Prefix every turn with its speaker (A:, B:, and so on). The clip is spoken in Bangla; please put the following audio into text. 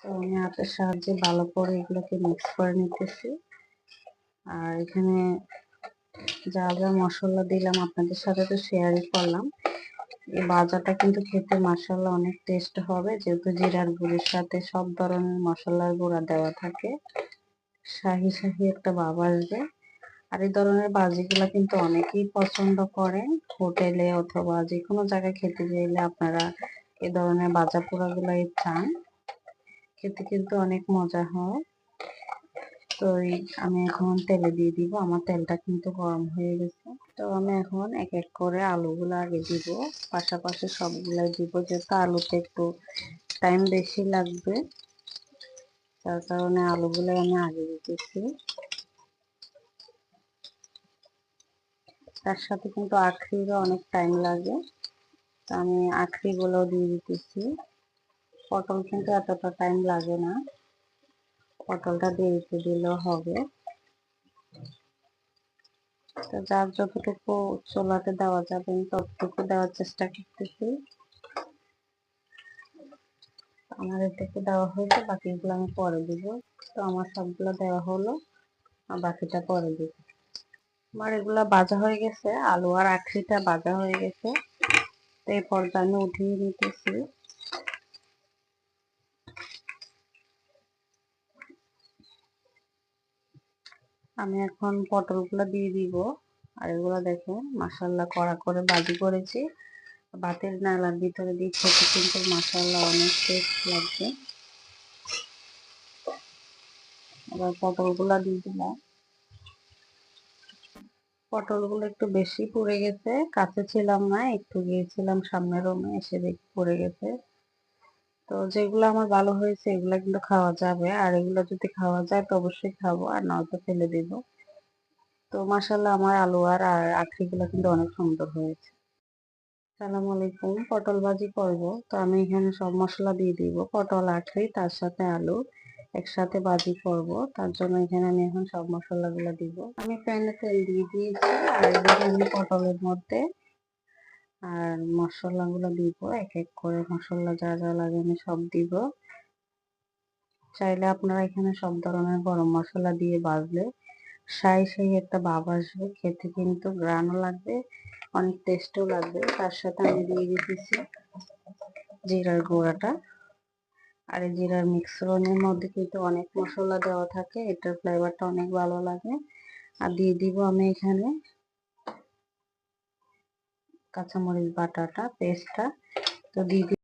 A: তো আমি হাতের সাহায্যে ভালো করে এগুলোকে মিক্স করে নিতেছি। আর এখানে যা যা মশলা দিলাম আপনাদের সাথে তো শেয়ারই করলাম। এই ভাজাটা কিন্তু খেতে মাশাআল্লাহ অনেক টেস্ট হবে, যেহেতু জিরার গুঁড়ির সাথে সব ধরনের মশলার গুঁড়া দেওয়া থাকে। শাহি শাহি একটা ভাব আসবে। আর এই ধরনের ভাজিগুলা কিন্তু অনেকেই পছন্দ করেন। হোটেলে অথবা যে কোনো জায়গায় খেতে চাইলে আপনারা এ ধরনের ভাজা পোড়াগুলাই চান। খেতে কিন্তু অনেক মজা হয়। তো আমি এখন তেলে দিয়ে দিব। আমার তেলটা কিন্তু গরম হয়ে গেছে। তো আমি এখন এক এক করে আলুগুলো আগে দিব, পাশাপাশি সবগুলাই দিব, যেহেতু আলুতে একটু টাইম বেশি লাগবে, তার কারণে আলুগুলো আমি আগে দিতেছি। তার সাথে কিন্তু আখরিরও অনেক টাইম লাগে, তো আমি আখরিগুলো দিয়ে দিতেছি। পটল কিন্তু এতটা টাইম লাগে না, পটলটা দেরিতে দিলেও হবে। তো যার যতটুকু চুলাতে দেওয়া যাবে আমি ততটুকু দেওয়ার চেষ্টা করতেছি। আমার এটুকু দেওয়া হয়েছে, বাকিগুলো আমি পরে দিব। তো আমার সবগুলো দেওয়া হলো, আর বাকিটা পরে দিব। আমার এগুলা ভাজা হয়ে গেছে, আলু আর আখরিটা ভাজা হয়ে গেছে। তো এই পর্যায়ে আমি উঠিয়ে নিতেছি। আমি এখন পটলগুলো দিয়ে দিব। আর এগুলো দেখেন মাশাআল্লাহ কড়া করে ভাজি করেছি, ভাতের নালার ভিতরে দিয়ে খেতে কিন্তু মাশাআল্লাহ অনেক টেস্ট লাগবে। এবার পটলগুলো দিয়ে দিলাম। পটলগুলো একটু বেশি পুড়ে গেছে, কাছে ছিলাম না, একটু গিয়েছিলাম সামনের রুমে, এসে দেখি পুড়ে গেছে। তো যেগুলো আমার ভালো হয়েছে এগুলো কিন্তু খাওয়া যাবে, আর এগুলো যদি খাওয়া যায় তো অবশ্যই খাবো, আর নয়তো ফেলে দিব। তো মাশাআল্লাহ আমার আলু আর আখরিগুলো কিন্তু অনেক সুন্দর হয়েছে। আসসালামু আলাইকুম, পটল ভাজি করব। তো আমি এখানে সব মশলা দিয়ে দিব, পটল আখরি তার সাথে আলু একসাথে ভাজি করব। তার জন্য এখানে আমি এখন সব মশলাগুলো দিব। আমি প্যানে তেল দিয়ে দিয়েছি, আর এদিকে আমি পটলের মধ্যে আর মশলাগুলো দিব। এক এক করে মশলা যা যা লাগে আমি সব দিব। চাইলে আপনারা এখানে সব ধরনের গরম মশলা দিয়ে ভাজলে শাহি শাহি একটা ভাব আসবে, খেতে কিন্তু গ্রানও লাগবে, অনেক টেস্টও লাগবে। তার সাথে আমি দিয়ে দিতেছি জিরার গুঁড়াটা। আর এই জিরার মিশ্রণের মধ্যে কিন্তু অনেক মশলা দেওয়া থাকে, এটার ফ্লেভারটা অনেক ভালো লাগে। আর দিয়ে দিব আমি এখানে কাঁচামরিচ বাটাটা, পেস্টটা। তো দিয়ে